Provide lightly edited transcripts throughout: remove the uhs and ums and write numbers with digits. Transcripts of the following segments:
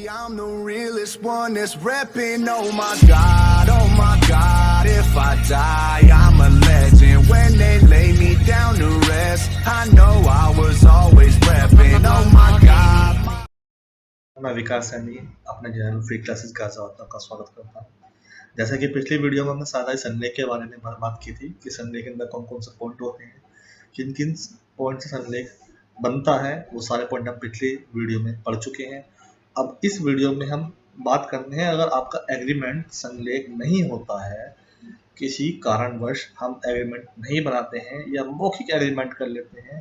I'm the realest one that's repping. Oh my God, if I die, I'm a legend. When they lay me down to rest, I know I was always repping. Oh my God. मैं विकास सैनी अपने channel free classes Ghaziabad का स्वागत करता हूँ। जैसा कि पिछली video में हमने सारा संलेख के बारे में बात की थी कि संलेख के अंदर कौन कौन से पॉइंट होते हैं, किन किन पॉइंट से संलेख बनता है, वो सारे पॉइंट हम पिछली वीडियो में पढ़ चुके हैं। अब इस वीडियो में हम बात करते हैं, अगर आपका एग्रीमेंट संलेख नहीं होता है, किसी कारणवश हम एग्रीमेंट नहीं बनाते हैं या मौखिक एग्रीमेंट कर लेते हैं,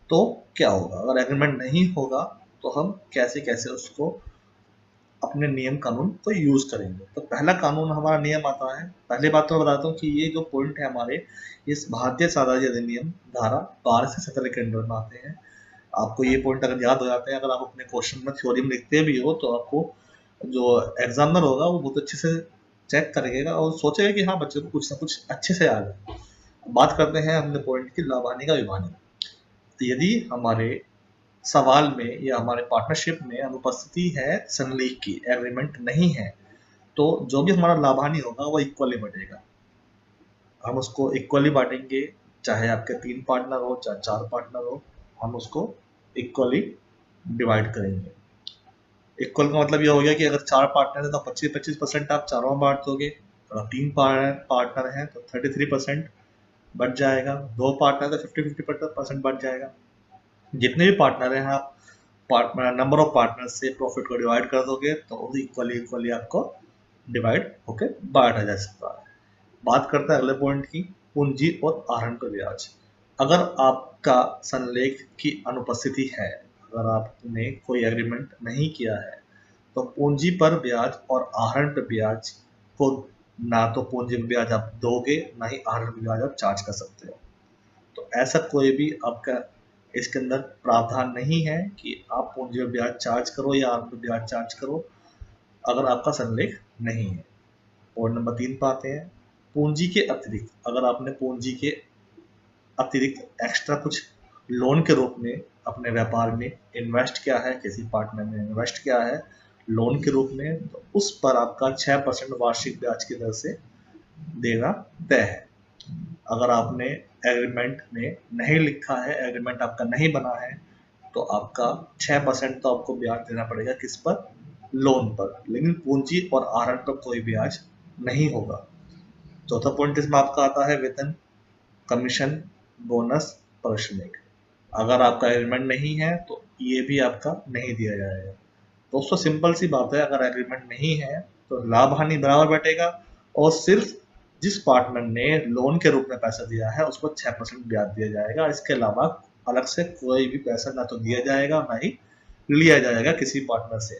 तो क्या होगा। अगर एग्रीमेंट नहीं होगा तो हम कैसे कैसे उसको अपने नियम कानून को यूज करेंगे। तो पहला कानून हमारा नियम आता है। पहली बात तो मैं बताता हूँ कि ये जो पॉइंट है हमारे इस भारतीय साझेदारी अधिनियम धारा 12 से 17 के अंडर में आते हैं। आपको ये पॉइंट अगर याद हो जाते हैं, अगर आप अपने क्वेश्चन में थ्योरी में लिखते भी हो, तो आपको जो एग्जामिनर होगा वो बहुत अच्छे से चेक करेगा और सोचेगा कि हाँ, बच्चे को कुछ ना कुछ अच्छे से आ जाए। बात करते हैं हमने पॉइंट की लाभ हानि का विभाजन। तो यदि हमारे सवाल में या हमारे पार्टनरशिप में अनुपस्थिति है संलेख की, एग्रीमेंट नहीं है, तो जो भी हमारा लाभ हानि होगा वो इक्वली बटेगा। हम उसको इक्वली बांटेंगे, चाहे आपके 3 पार्टनर हो चाहे 4 पार्टनर हो, हम उसको इक्वली डिवाइड करेंगे। इक्वल का मतलब ये हो गया कि अगर 4 पार्टनर है तो 25-25% आप चारों में बांट दोगे। अगर 3 पार्टनर है तो 33% बच जाएगा। 2 पार्टनर तो 50-50% बच जाएगा। जितने भी पार्टनर हैं, आप नंबर ऑफ पार्टनर से प्रॉफिट को डिवाइड कर दोगे तो इक्वली आपको डिवाइड होके बांटा जा सकता है। बात करते हैं अगले पॉइंट की, पूंजी और आहरण पर ब्याज। अगर आपका संलेख की अनुपस्थिति है, अगर आपने कोई एग्रीमेंट नहीं किया है, तो पूंजी पर ब्याज और आहरण पर ब्याज को ना तो पूंजी पर ब्याज आप दोगे, ना ही आहरण पर ब्याज आप चार्ज कर सकते हो। तो ऐसा कोई भी आपका इसके अंदर प्रावधान नहीं है कि आप पूंजी पर ब्याज चार्ज करो या आहरण पर ब्याज चार्ज करो, अगर आपका संलेख नहीं है। पॉइंट नंबर 3 पर आते हैं, पूंजी के अतिरिक्त। अगर आपने पूंजी के अतिरिक्त एक्स्ट्रा कुछ लोन के रूप में अपने व्यापार में इन्वेस्ट किया है, किसी पार्टनर में इन्वेस्ट किया है लोन के रूप में, तो उस पर आपका 6% वार्षिक ब्याज की दर से देना तय है। अगर आपने एग्रीमेंट में नहीं लिखा है, एग्रीमेंट आपका नहीं बना है, तो आपका 6% तो आपको ब्याज देना पड़ेगा, किस पर? लोन पर। लेकिन पूंजी और आहरण पर कोई ब्याज नहीं होगा। चौथा पॉइंट इसमें आपका आता है वेतन, कमीशन, बोनस, पारिश्रमिक। अगर आपका एग्रीमेंट नहीं है तो ये भी आपका नहीं दिया जाएगा। दोस्तों सिंपल सी बात है, अगर एग्रीमेंट नहीं है तो लाभ हानि बराबर बटेगा और सिर्फ जिस पार्टनर ने लोन के रूप में पैसा दिया है उसको 6% ब्याज दिया जाएगा। इसके अलावा अलग से कोई भी पैसा ना तो दिया जाएगा ना ही लिया जाएगा किसी पार्टनर से।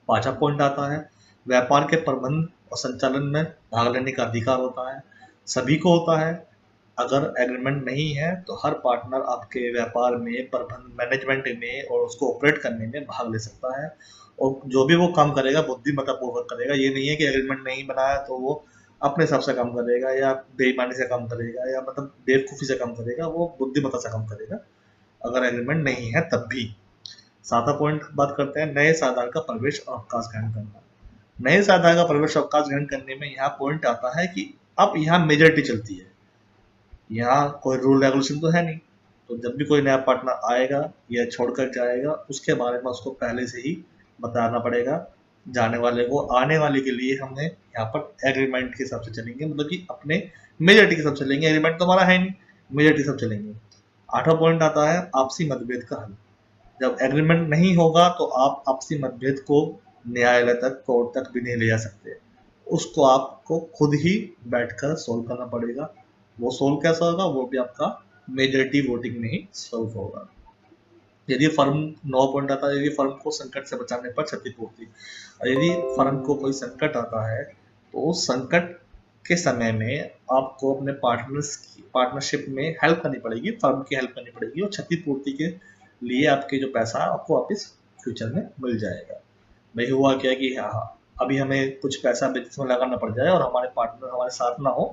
पांचवा पॉइंट आता है, व्यापार के प्रबंध और संचालन में भाग लेने का अधिकार होता है, सभी को होता है। अगर एग्रीमेंट नहीं है तो हर पार्टनर आपके व्यापार में, प्रबंध, मैनेजमेंट में और उसको ऑपरेट करने में भाग ले सकता है। और जो भी वो काम करेगा बुद्धिमत्तापूर्वक करेगा। ये नहीं है कि एग्रीमेंट नहीं बनाया तो वो अपने हिसाब से काम करेगा या बेईमानी से काम करेगा या मतलब बेवकूफ़ी से काम करेगा, वो बुद्धिमत्ता से काम करेगा अगर एग्रीमेंट नहीं है तब भी। 7वां पॉइंट बात करते हैं, नए साधारण का प्रवेश और अवकाश ग्रहण करना। नए साधारण का प्रवेश और अवकाश ग्रहण करने में यहाँ पॉइंट आता है कि अब यहाँ मेजॉरिटी चलती है। यहाँ कोई रूल रेगुलेशन तो है नहीं, तो जब भी कोई नया पार्टनर आएगा या छोड़कर जाएगा उसके बारे में उसको पहले से ही बताना पड़ेगा जाने वाले को। आने वाले के लिए हमने यहाँ पर एग्रीमेंट के हिसाब से चलेंगे, मतलब कि अपने मेजॉरिटी के हिसाब से चलेंगे। एग्रीमेंट तो हमारा है नहीं, मेजॉरिटी के हिसाब से चलेंगे। 8वां पॉइंट आता है आपसी मतभेद का हल। जब एग्रीमेंट नहीं होगा तो आप आपसी मतभेद को न्यायालय तक, कोर्ट तक भी नहीं ले जा सकते। उसको आपको खुद ही बैठकर सोल्व करना पड़ेगा। वो सोल्व कैसा होगा, वो भी आपका मेजॉरिटी वोटिंग में ही सोल्व होगा। यदि फर्म 9 पॉइंट आता है, यदि फर्म को संकट से बचाने पर क्षतिपूर्ति। यदि फर्म को कोई संकट आता है तो उस संकट के समय में आपको अपने पार्टनरशिप में हेल्प करनी पड़ेगी, फर्म की हेल्प करनी पड़ेगी और क्षतिपूर्ति के लिए आपके जो पैसा है आपको वापस फ्यूचर में मिल जाएगा। भाई हुआ क्या कि हाँ, अभी हमें कुछ पैसा बिजनेस में लगाना पड़ जाए और हमारे पार्टनर हमारे साथ ना हो,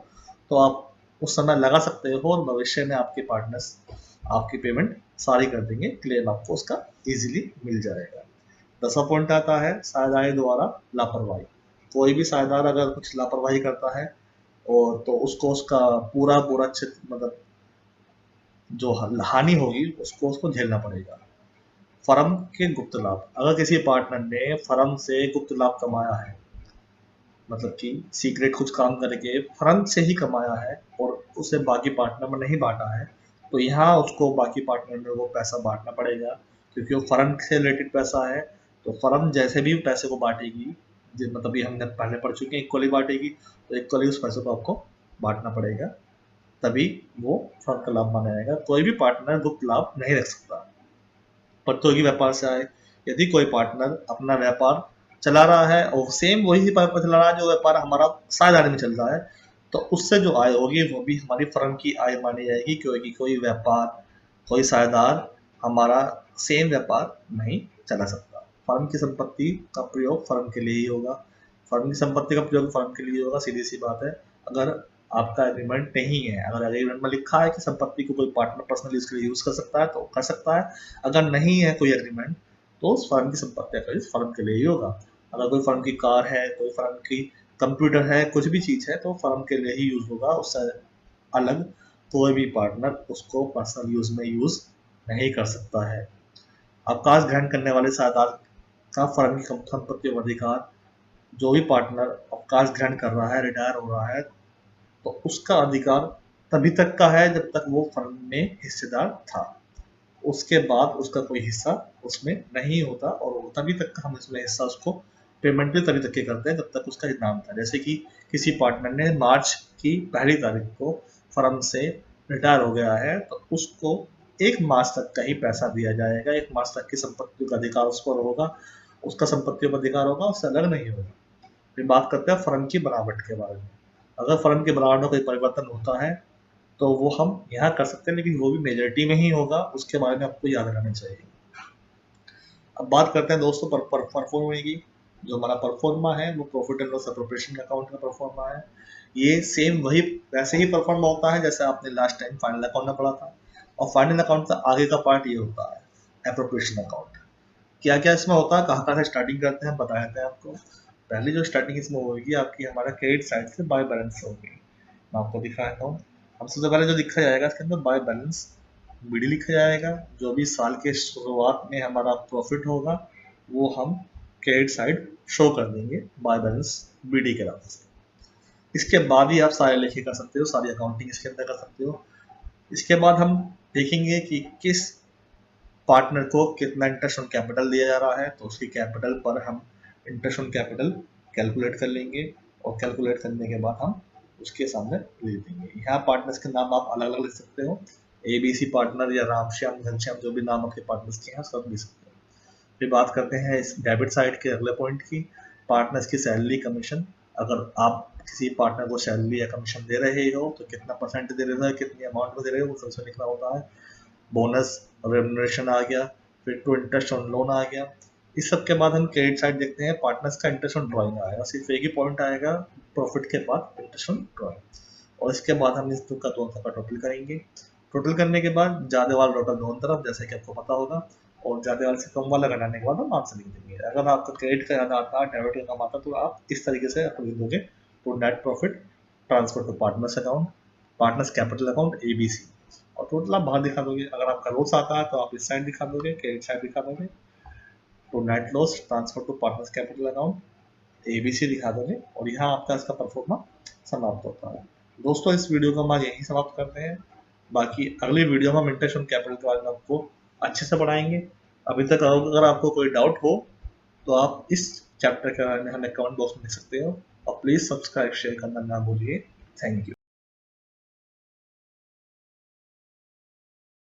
तो आप उस समय लगा सकते हो और भविष्य में आपके पार्टनर्स आपकी पेमेंट सारी कर देंगे, क्लेम आपको उसका इजीली मिल जाएगा। 10वां पॉइंट आता है साझेदारी द्वारा लापरवाही। कोई भी साझेदार अगर कुछ लापरवाही करता है और तो उसको उसका पूरा मतलब जो हानि होगी उसको झेलना पड़ेगा। फर्म के गुप्त लाभ, अगर किसी पार्टनर ने फर्म से गुप्त लाभ कमाया है, मतलब कि सीक्रेट कुछ काम करके फर्म से ही कमाया है और उसे बाकी पार्टनर में नहीं बांटा है, तो यहाँ उसको बाकी पार्टनर में वो पैसा बांटना पड़ेगा, क्योंकि वो फर्म से रिलेटेड पैसा है। तो फर्म जैसे भी पैसे को बांटेगी, मतलब ये हमने पहले पढ़ चुके हैं, इक्वली बांटेगी, तो इक्वली उस पैसे को आपको बांटना पड़ेगा, तभी वो फर्म का लाभ माना जाएगा। कोई भी पार्टनर गुप्त लाभ नहीं रख सकता प्रतियोगी व्यापार से आए। यदि कोई पार्टनर अपना व्यापार चला रहा है और सेम वही व्यापार चला रहा है जो व्यापार हमारा साझेदारी में चल रहा है, तो उससे जो आय होगी वो भी हमारी फर्म की आय मानी जाएगी, क्योंकि कोई व्यापार, कोई साझेदार हमारा सेम व्यापार नहीं चला सकता। फर्म की संपत्ति का प्रयोग फर्म के लिए ही होगा, फर्म की संपत्ति का प्रयोग फर्म के लिए होगा, सीधी सी बात है। अगर आपका एग्रीमेंट नहीं है, अगर एग्रीमेंट में लिखा है कि संपत्ति को कोई पार्टनर पर्सनली उसके लिए यूज कर सकता है तो कर सकता है, अगर नहीं है कोई एग्रीमेंट तो उस फर्म की संपत्ति का यूज फर्म के लिए ही होगा। अगर कोई फर्म की कार है, कोई फर्म की कंप्यूटर है, कुछ भी चीज है, तो फर्म के लिए ही यूज होगा, उससे अलग कोई भी पार्टनर उसको पर्सनल यूज में यूज नहीं कर सकता है। अवकाश ग्रहण करने वाले साझेदार का फर्म की संपत्ति और अधिकार, जो भी पार्टनर अवकाश ग्रहण कर रहा है, रिटायर हो रहा है, तो उसका अधिकार तभी तक का है जब तक वो फर्म में हिस्सेदार था। उसके बाद उसका कोई हिस्सा उसमें नहीं होता, और तभी तक का हम इसमें हिस्सा उसको पेमेंट भी तभी तक के करते हैं जब तक उसका नाम था। जैसे कि किसी पार्टनर ने मार्च की 1 तारीख को फर्म से रिटायर हो गया है, तो उसको 1 मार्च तक का ही पैसा दिया जाएगा। 1 मार्च तक की संपत्ति का अधिकार उस पर होगा, उसका संपत्ति का अधिकार होगा, उससे अलग नहीं होगा। फिर बात करते हैं फर्म की बनावट के बारे में। अगर फर्म की बनावट में कोई परिवर्तन होता है तो वो हम यहाँ कर सकते हैं, लेकिन वो भी मेजॉरिटी में ही होगा, उसके बारे में आपको याद रखना चाहिए। अब बात करते हैं दोस्तों परफॉर्मा की। जो हमारा परफॉर्मा है वो profit and loss appropriation account का परफॉर्मा है। ये सेम वही वैसे ही परफॉर्मा होता है जैसे आपने लास्ट टाइम फाइनल अकाउंट में पढ़ा था, और फाइनल अकाउंट का आगे का पार्ट ये होता है एप्रोप्रिएशन अकाउंट। क्या क्या इसमें होता है, कहाँ से स्टार्टिंग करते हैं बता देते हैं आपको। पहली जो स्टार्टिंग इसमें होगी आपकी हमारा क्रेडिट साइड से बाय बैलेंस होगी, मैं आपको दिखाता हूँ। हम सबसे पहले जो लिखा जाएगा इसके अंदर बाय बैलेंस बीडी लिखा जाएगा। जो भी साल के शुरुआत में हमारा प्रॉफिट होगा वो हम क्रेडिट साइड शो कर देंगे बाय बैलेंस बीडी के नाम से। इसके बाद ही आप सारे लेखे कर सकते हो, सारी अकाउंटिंग इसके अंदर कर सकते हो। इसके बाद हम देखेंगे कि किस पार्टनर को कितना इंटरेस्ट ऑन कैपिटल दिया जा रहा है, तो उसकी कैपिटल पर हम इंटरेस्ट ऑन कैपिटल कैलकुलेट कर लेंगे, और कैलकुलेट करने के बाद हम उसके सामने लिख देंगे। यहाँ पार्टनर्स के नाम आप अलग अलग लिख सकते हो, ABC पार्टनर या रामश्याम, घनश्याम, जो भी नाम आपके पार्टनर्स के हैं सब लिख सकते हो। फिर बात करते हैं इस डेबिट साइड के अगले पॉइंट की, पार्टनर्स की सैलरी कमीशन। अगर आप किसी पार्टनर को सैलरी या कमीशन दे रहे हो तो कितना परसेंट दे रहे हो, कितनी अमाउंट में दे रहे हो, वो सबसे लिखना होता है। बोनस रेम्युनरेशन आ गया, फिर टू इंटरेस्ट ऑन लोन आ गया। इस सब के बाद हम क्रेडिट साइड देखते हैं, पार्टनर्स का इंटरेस्ट ऑन ड्राइंग आएगा, सिर्फ एक ही पॉइंट आएगा प्रॉफिट के बाद, इंटरेस्ट ऑन ड्राइंग। और इसके बाद हम इस का दोनों का टोटल करेंगे। टोटल करने के बाद ज्यादा वाला टोटल दोनों तरफ, जैसे कि आपको पता होगा, और ज्यादा वाले से कम वाला घटाने के बाद हम आंसर लिख देंगे। अगर आपका क्रेडिट का ज्यादा आता है, डेबिट का कम आता है, तो आप इस तरीके से आप लिख दोगे, तो net profit transfer to partners account, partners capital account ABC, और टोटल आप बाहर दिखा दोगे। अगर आपका लॉस आता है तो आप इस साइड दिखा दोगे, क्रेडिट साइड दिखा दोगे, तो net loss transfer to partners capital account ABC दिखा दोगे, और यहाँ आपका इसका परफॉर्मा समाप्त होता है। दोस्तों इस वीडियो को हम आज यहीं समाप्त करते हैं, बाकी अगली वीडियो में हम इंटरेस्ट ऑन कैपिटल के बारे में आपको अच्छे से पढ़ाएंगे। अभी तक अगर आपको कोई डाउट हो तो आप इस चैप्टर के बारे में हमें कमेंट बॉक्स में लिख सकते हो, और प्लीज़ सब्सक्राइब शेयर करना ना भूलिए। Thank you.